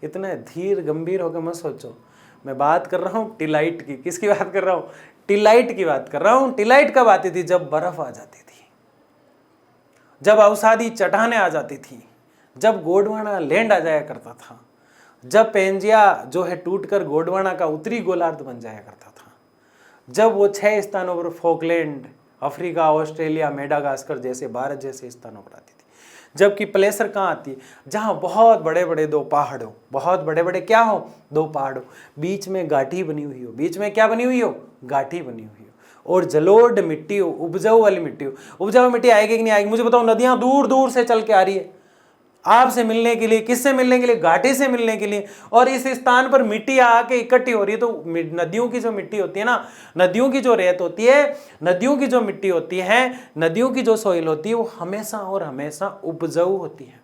[SPEAKER 1] इतने धीर गंभीर होकर मत सोचो। मैं बात कर रहा हूँ टिलाइट की। किसकी बात कर रहा हूँ? टिलाइट की बात कर रहा हूँ। टिलाइट कब आती थी? जब बर्फ आ जाती थी, जब अवसादी चट्टानें आ जाती थी, जब गोंडवाना लैंड आ जाया करता था, जब पेंजिया जो है टूटकर गोंडवाना का उत्तरी गोलार्ध बन जाया करता था, जब वो 6 स्थानों पर फोकलैंड, अफ्रीका, ऑस्ट्रेलिया, मेडागास्कर जैसे भारत जैसे स्थानों पर आती थी। जबकि प्लेसर कहाँ आती है? जहाँ बहुत बड़े बड़े 2 पहाड़ हो। बहुत बड़े बड़े क्या हो? 2 पहाड़ हो, बीच में घाटी बनी हुई हो। बीच में क्या बनी हुई हो? घाटी बनी हुई हो। और जलोढ़ मिट्टी हो, उपजाऊ वाली मिट्टी हो। उपजाऊ मिट्टी आएगी कि नहीं आएगी मुझे बताओ? नदियां दूर दूर से चल के आ रही है आपसे मिलने के लिए। किससे मिलने के लिए? घाटी से मिलने के लिए। और इस स्थान पर मिट्टी आके इकट्ठी हो रही है। तो नदियों की जो मिट्टी होती है ना, नदियों की जो रेत होती है, नदियों की जो मिट्टी होती है, नदियों की जो सोइल होती है, वो हमेशा और हमेशा उपजाऊ होती है।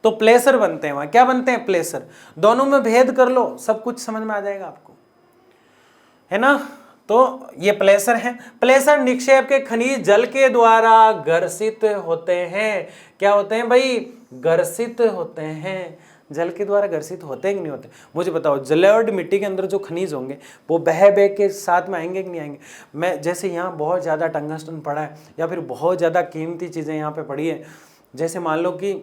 [SPEAKER 1] तो प्लेसर बनते हैं वहां। क्या बनते हैं? प्लेसर। दोनों में भेद कर लो, सब कुछ समझ में आ जाएगा आपको, है ना। तो ये प्लेसर है। प्लेसर निक्षेप के खनिज जल के द्वारा घर्षित होते हैं। क्या होते हैं भाई? घर्षित होते हैं। जल के द्वारा घर्षित होते हैं कि नहीं होते? मुझे बताओ। जलोढ़ मिट्टी के अंदर जो खनिज होंगे वो बह के साथ में आएंगे कि नहीं आएंगे? मैं जैसे यहाँ बहुत ज़्यादा टंगस्टन पड़ा है या फिर बहुत ज़्यादा कीमती चीज़ें यहाँ पे पड़ी है, जैसे मान लो कि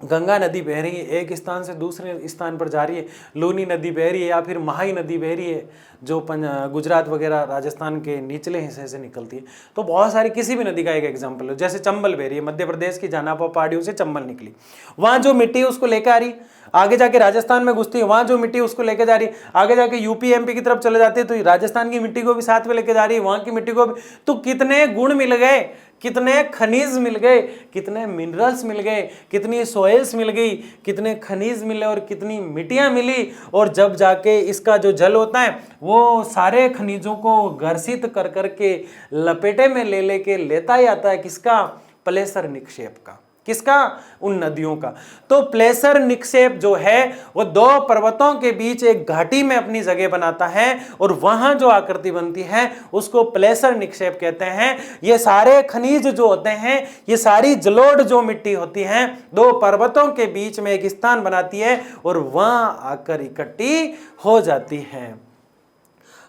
[SPEAKER 1] गंगा नदी बह रही है, एक स्थान से दूसरे स्थान पर जा रही है, लूनी नदी बह रही है, या फिर महाई नदी बह रही है जो गुजरात वगैरह राजस्थान के निचले हिस्से से निकलती है। तो बहुत सारी, किसी भी नदी का एक एग्जाम्पल हो, जैसे चंबल बह रही है, मध्य प्रदेश की जानापा पहाड़ियों से चंबल निकली, वहाँ जो मिट्टी है उसको लेकर आ रही, आगे जाके राजस्थान में घुसती है, वहाँ जो मिट्टी उसको लेके जा रही है, आगे जाके यूपी एमपी की तरफ चले जाती है, तो राजस्थान की मिट्टी को भी साथ में लेके जा रही है, वहाँ की मिट्टी को भी। तो कितने गुण मिल गए, कितने खनिज मिल गए, कितने मिनरल्स मिल गए, कितनी सॉइल्स मिल गई, कितने खनिज मिले और कितनी मिट्टियां मिली। और जब जाके इसका जो जल होता है वो सारे खनिजों को घर्षित कर करके लपेटे में ले लेके लेता ही आता है किसका, प्लेसर निक्षेप का। किसका, उन नदियों का। तो प्लेसर निक्षेप जो है वो दो पर्वतों के बीच एक घाटी में अपनी जगह बनाता है और वहां जो आकृति बनती है उसको प्लेसर निक्षेप कहते हैं। ये सारे खनिज जो होते हैं, ये सारी जलोढ़ जो मिट्टी होती है, दो पर्वतों के बीच में एक स्थान बनाती है और वहां आकर इकट्ठी हो जाती है।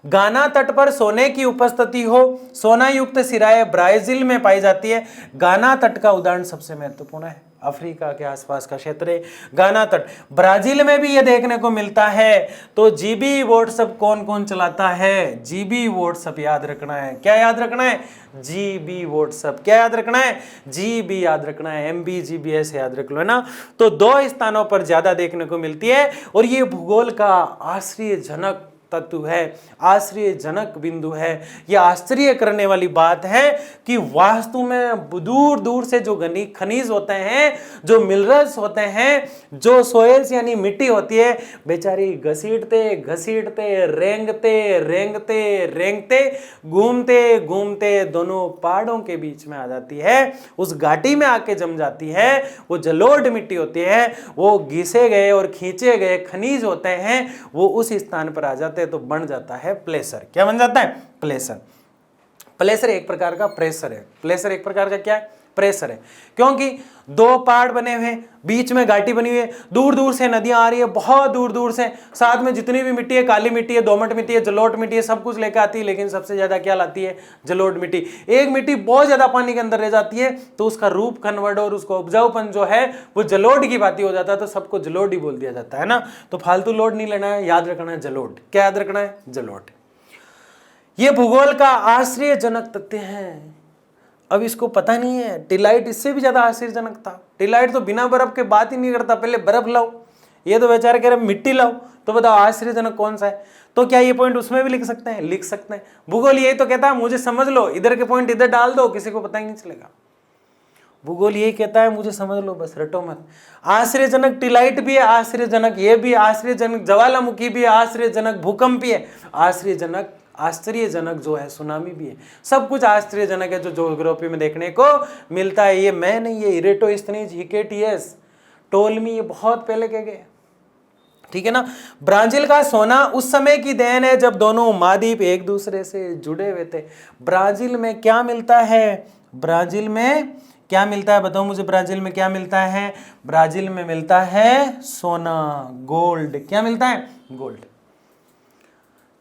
[SPEAKER 1] गाना तट पर सोने की उपस्थिति हो, सोना युक्त सिराएं ब्राजील में पाई जाती है। गाना तट का उदाहरण सबसे महत्वपूर्ण है, अफ्रीका के आसपास का क्षेत्र है गाना तट, ब्राजील में भी यह देखने को मिलता है। तो जीबी व्हाट्सएप कौन कौन चलाता है, जीबी व्हाट्सएप याद रखना है। क्या याद रखना है, जीबी व्हाट्सएप। क्या याद रखना है, जीबी याद रखना है, एमबी जीबी ऐसे याद रख लो, है ना। तो दो स्थानों पर ज्यादा देखने को मिलती है और ये भूगोल का आश्चर्यजनक तत्व है, आश्चर्यजनक बिंदु है। यह आश्चर्य करने वाली बात है कि वास्तु में दूर दूर से जो खनिज होते हैं, जो मिनरल्स होते हैं, जो सोइल्स यानी मिट्टी होती है, बेचारी घसीटते घसीटते रेंगते रेंगते रेंगते घूमते घूमते दोनों पहाड़ों के बीच में आ जाती है, उस घाटी में आके जम जाती है। वो जलोढ़ मिट्टी होती है, वो घिसे गए और खींचे गए खनिज होते हैं, वो उस स्थान पर आ जाते हैं, तो बन जाता है प्लेसर। क्या बन जाता है, प्लेसर। प्लेसर एक प्रकार का प्रेशर है, प्लेसर एक प्रकार का क्या है, प्रेशर है। क्योंकि दो पहाड़ बने हुए, बीच में घाटी बनी हुई है, दूर दूर से नदियां आ रही है, बहुत दूर दूर से, साथ में जितनी भी मिट्टी है, काली मिट्टी है, दोमट मिट्टी है, जलोढ़ मिट्टी है, सब कुछ लेकर आती है। लेकिन सबसे ज्यादा क्या लाती है, जलोढ़ मिट्टी। एक मिट्टी बहुत ज्यादा पानी के अंदर रह जाती है तो उसका रूप कन्वर्ट और उसको उपजाऊपन जो है वो जलोढ़ की बाती हो जाता है, तो सबको जलोढ़ ही बोल दिया जाता है ना। तो फालतू लोड नहीं लेना है, याद रखना है जलोढ़। क्या याद रखना है, जलोढ़। ये भूगोल का आश्चर्यजनक तथ्य है। अब इसको पता नहीं है, टिलाइट इससे भी ज्यादा आश्चर्यजनक था। टिलाइट तो बिना बर्फ के बात ही नहीं करता, पहले बर्फ लाओ, ये तो बेचारे कह रहे मिट्टी लाओ। तो बताओ आश्चर्यजनक कौन सा है। तो क्या ये पॉइंट उसमें भी लिख सकते हैं, लिख सकते हैं। भूगोल यही तो कहता है मुझे समझ लो, इधर के पॉइंट इधर डाल दो, किसी को पता ही नहीं चलेगा। भूगोल यही कहता है मुझे समझ लो, बस रटो मत। आश्चर्यजनक टिलाइट भी है, आश्चर्यजनक ये भी, आश्चर्यजनक ज्वालामुखी भी है, आश्चर्यजनक भूकंप भी है, आश्चर्यजनक जो है सुनामी भी है। सब कुछ आश्चर्यजनक है जो ज्योग्राफी में देखने को मिलता है। ये मैं नहीं, ये इरेटोस्थनीज हिकेटियस टोलमी, ये बहुत पहले कह गए, ठीक है ना। ब्राजील का सोना उस समय की देन है जब दोनों महाद्वीप एक दूसरे से जुड़े हुए थे। ब्राजील में क्या मिलता है, ब्राजील में क्या मिलता है, बताओ मुझे। ब्राजील में क्या मिलता है, ब्राजील में मिलता है सोना, गोल्ड। क्या मिलता है, गोल्ड।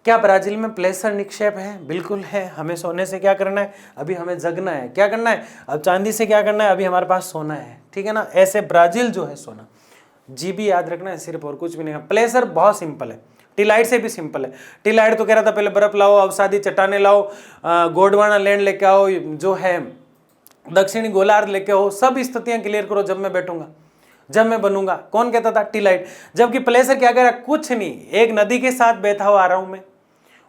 [SPEAKER 1] क्या ब्राजील में प्लेसर निक्षेप है, बिल्कुल है। हमें सोने से क्या करना है, अभी हमें जगना है। क्या करना है, अब चांदी से क्या करना है, अभी हमारे पास सोना है, ठीक है ना। ऐसे ब्राजील जो है सोना, जीबी याद रखना है सिर्फ, और कुछ भी नहीं। प्लेसर बहुत सिंपल है, टिलाइट से भी सिंपल है। टिलाइट तो कह रहा था पहले बर्फ लाओ, अवसादी चट्टाने लाओ, गोंडवाना लैंड लेके आओ, जो है दक्षिणी गोलार्ध लेके आओ, सब स्थितियां क्लियर करो, जब मैं बैठूंगा, जब मैं बनूंगा। कौन कहता था, टिलाइट। जबकि प्लेसर क्या कह रहा है, कुछ नहीं, एक नदी के साथ बैठा हुआ आ रहा हूं मैं,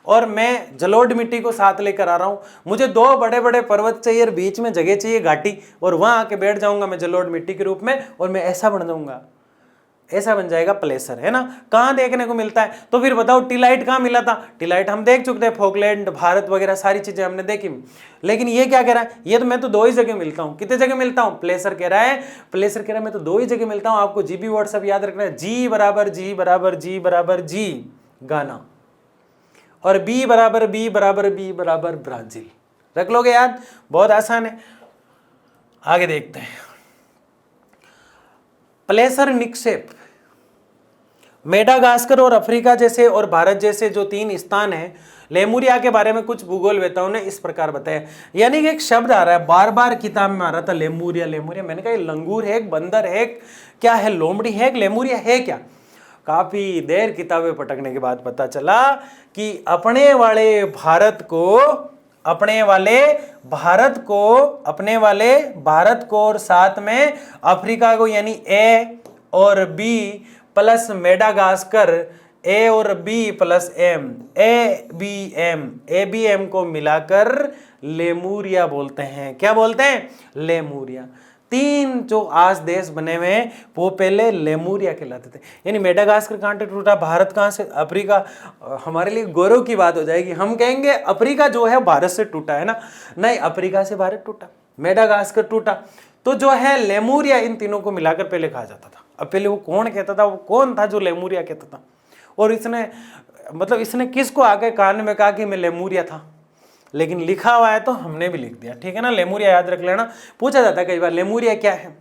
[SPEAKER 1] और मैं जलोढ़ मिट्टी को साथ लेकर आ रहा हूं। मुझे दो बड़े बड़े पर्वत चाहिए और बीच में जगह चाहिए घाटी, और वहां आके बैठ जाऊंगा मैं जलोढ़ मिट्टी के रूप में, और मैं ऐसा बन जाऊंगा, ऐसा बन जाएगा प्लेसर, है ना। कहां देखने को मिलता है, तो फिर बताओ टिलाइट कहां मिला था। टिलाइट हम देख चुके थे, फोकलैंड, भारत वगैरह सारी चीजें हमने देखी। लेकिन ये क्या कह रहा है, ये तो मैं तो दो ही जगह मिलता हूं। कितने जगह मिलता हूं, प्लेसर कह रहा है, प्लेसर कह रहा है मैं तो दो ही जगह मिलता हूं। आपको जीबी व्हाट्सएप याद रखना है, जी बराबर जी बराबर जी बराबर जी गाना, और बी बराबर बी बराबर बी बराबर ब्राजील। रख लोगे याद, बहुत आसान है। आगे देखते हैं। प्लेसर निक्षेप मेडागास्कर और अफ्रीका जैसे और भारत जैसे जो 3 स्थान हैं, लेमुरिया के बारे में कुछ भूगोलवेताओं ने इस प्रकार बताया। यानी कि एक शब्द आ रहा है, बार बार किताब में आ रहा था लेमुरिया लेमुरिया। मैंने कहा ये लंगूर है, एक बंदर है, क्या है, लोमड़ी है, लेमुरिया है क्या? काफी देर किताबें पटकने के बाद पता चला कि अपने वाले भारत को और साथ में अफ्रीका को, यानी ए और बी प्लस मेडागास्कर, ए और B plus M, A B M को मिलाकर लेमुरिया बोलते हैं। क्या बोलते हैं? लेमुरिया। 3 जो आज देश बने हुए हैं वो पहले लेमुरिया कहलाते थे। यानी मेडागास्कर कहां से टूटा, भारत कहां से, अफ्रीका। हमारे लिए गौरव की बात हो जाएगी, हम कहेंगे अफ्रीका जो है भारत से टूटा है ना, नहीं, अफ्रीका से भारत टूटा, मेडागास्कर टूटा। तो जो है लेमुरिया, इन तीनों को मिलाकर पहले कहा जाता था। अब पहले वो कौन कहता था, वो कौन था जो लेमुरिया कहता था? और इसने किसको आके कान में कहा कि मैं लेमुरिया था? लेकिन लिखा हुआ है तो हमने भी लिख दिया, ठीक है ना। लेमुरिया याद रख लेना, पूछा जाता है कई बार लेमुरिया क्या है।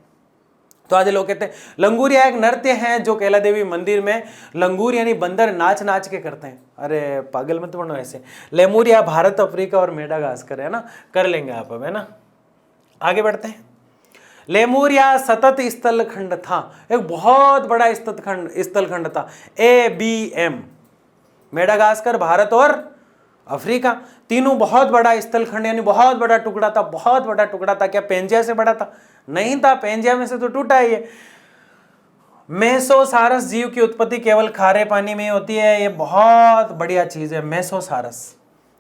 [SPEAKER 1] तो आज लोग कहते हैं लंगूरिया एक नृत्य है जो कैला देवी मंदिर में लंगूर यानी बंदर नाच नाच के करते हैं। अरे पागल मत बनो ऐसे। लेमुरिया भारत, अफ्रीका और मेडागास्कर है ना, कर लेंगे आप अब, है ना। आगे बढ़ते हैं। लेमुरिया सतत स्थल खंड था, एक बहुत बड़ा स्थल खंड था। ABM, मेडागास्कर, भारत और अफ्रीका, तीनों बहुत बड़ा स्थल खंड यानी बहुत बड़ा टुकड़ा था, बहुत बड़ा टुकड़ा था। क्या पेंजिया से बड़ा था? नहीं था, पेंजिया में से तो टूटा है ये। मेसोसारस जीव की उत्पत्ति केवल खारे पानी में होती है, ये बहुत बढ़िया चीज है। मेसोसारस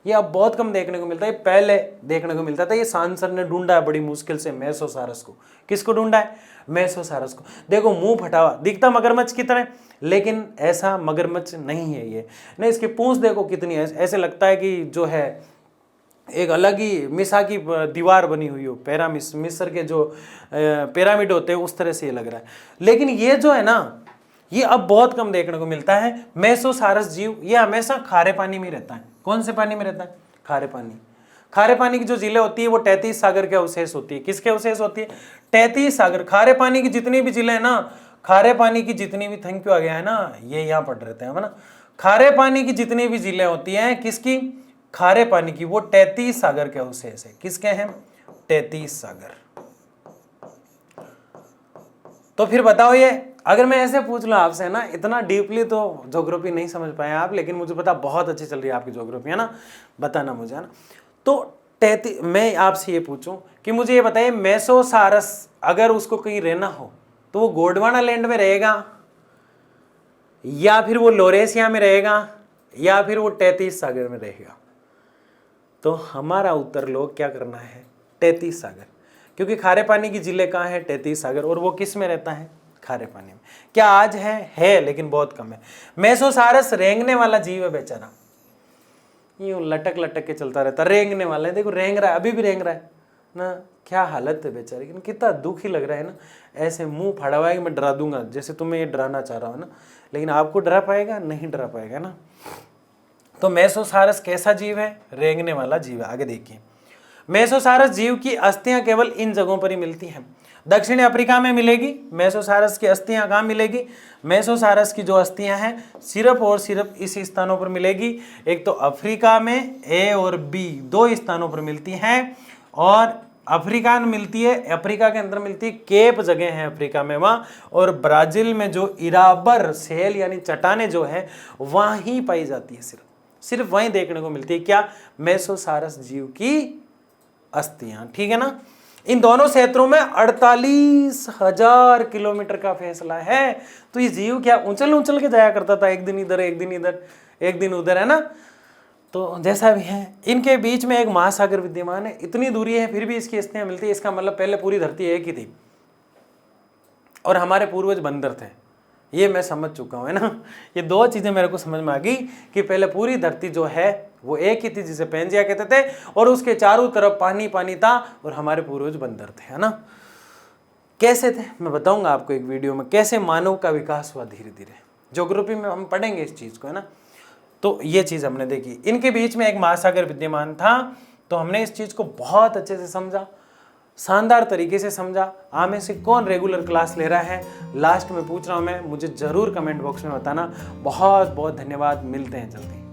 [SPEAKER 1] ये अब बहुत कम देखने को मिलता है, पहले देखने को मिलता था। ये सांसर ने ढूंढा है बड़ी मुश्किल से मेसोसारस को। किसको ढूंढा है? मेसोसारस को। देखो मुंह फटा हुआ दिखता मगरमच्छ की तरह, लेकिन ऐसा मगरमच्छ नहीं है ये। नहीं, इसकी पूंछ देखो कितनी है, ऐसे लगता है कि जो है एक अलग ही मिसा की दीवार बनी हुई हो, मिस्र के जो पिरामिड होते हैं उस तरह से ये लग रहा है। लेकिन ये जो है ना, ये अब बहुत कम देखने को मिलता है। मेसोसारस जीव ये हमेशा खारे पानी में रहता है। कौन से पानी में रहता है? खारे पानी। खारे पानी की जो झीलें होती है वो 33 सागर के अवशेष होती है। किसके अवशेष होती है? 33 सागर। खारे पानी की जितनी भी झीलें है ना, खारे पानी की जितनी भी, थैंक यू आ गया है ना, ये यहाँ पढ़ रहते हैं है ना। खारे पानी की जितनी भी झीलें होती हैं, किसकी? खारे पानी की, वो 33 सागर के अवशेष है। किसके हैं? 33 सागर। तो फिर बताओ ये, अगर मैं ऐसे पूछ लूं आपसे ना, इतना डीपली तो ज्योग्राफी नहीं समझ पाए आप, लेकिन मुझे पता बहुत अच्छी चल रही है आपकी ज्योग्राफी, है ना, बताना मुझे, है ना। तो मैं आपसे ये पूछूं कि मुझे ये बताइए, मेसोसारस अगर उसको कहीं रहना हो तो वो गोंडवाना लैंड में रहेगा, या फिर वो लोरेशिया में रहेगा, या फिर वो 33 सागर में रहेगा? तो हमारा उत्तर लोग क्या करना है? 33 सागर। क्योंकि खारे पानी की झीलें कहाँ है? 33 सागर। और वो किस में रहता है? खारे पानी में। क्या आज है लेकिन बहुत कम है। मेसोसारस रेंगने वाला जीव है बेचारा, यूं लटक लटक के चलता रहता, रेंगने वाला है। देखो रेंग रहा है, अभी भी रेंग रहा है ना, क्या हालत है बेचारे। लेकिन कितना दुखी लग रहा है ना, ऐसे मुंह फाड़ा हुआ है कि मैं डरा दूंगा, जैसे तुम्हें ये डराना चाह रहा हूं ना, लेकिन आपको डरा पाएगा? नहीं डरा पाएगा ना। तो मेसोसारस कैसा जीव है? रेंगने वाला जीव है। आगे देखिए, मेसोसारस जीव की अस्थियां केवल इन जगहों पर ही मिलती हैं। दक्षिणी अफ्रीका में मिलेगी मेसोसारस की अस्थियां। कहाँ मिलेगी? मेसोसारस की जो अस्थियां हैं सिर्फ और सिर्फ इस स्थानों पर मिलेगी। एक तो अफ्रीका में ए और बी 2 स्थानों पर मिलती हैं, और अफ्रीका में मिलती है, अफ्रीका के अंदर मिलती है, केप जगह है अफ्रीका में वहाँ, और ब्राजील में जो इराबर सेल यानी चट्टाने जो है वहाँ ही पाई जाती है, सिर्फ वहीं देखने को मिलती है। क्या? मेसोसारस जीव की अस्थियां, ठीक है ना। इन दोनों क्षेत्रों में 48,000 किलोमीटर का फैसला है। तो ये जीव क्या उछल के जाया करता था, एक दिन इधर एक दिन इधर एक दिन उधर, है ना। तो जैसा भी है, इनके बीच में एक महासागर विद्यमान है। इतनी दूरी है फिर भी इसकी अस्थियां मिलती है। इसका मतलब पहले पूरी धरती एक ही थी और हमारे पूर्वज बंदर थे। ये मैं समझ चुका हूँ, है ना। ये 2 चीजें मेरे को समझ में आ गई कि पहले पूरी धरती जो है वो एक ही थी, जिसे पेंजिया कहते थे, और उसके चारों तरफ पानी पानी था, और हमारे पूर्वज बंदर थे, है ना। कैसे थे मैं बताऊंगा आपको एक वीडियो में, कैसे मानव का विकास हुआ धीरे धीरे। ज्योग्राफी में हम पढ़ेंगे इस चीज को, है ना। तो ये चीज हमने देखी, इनके बीच में एक महासागर विद्यमान था। तो हमने इस चीज को बहुत अच्छे से समझा। शानदार तरीके से समझा। आप में से कौन रेगुलर क्लास ले रहा है, लास्ट में पूछ रहा हूँ मैं, मुझे ज़रूर कमेंट बॉक्स में बताना। बहुत बहुत धन्यवाद, मिलते हैं जल्दी।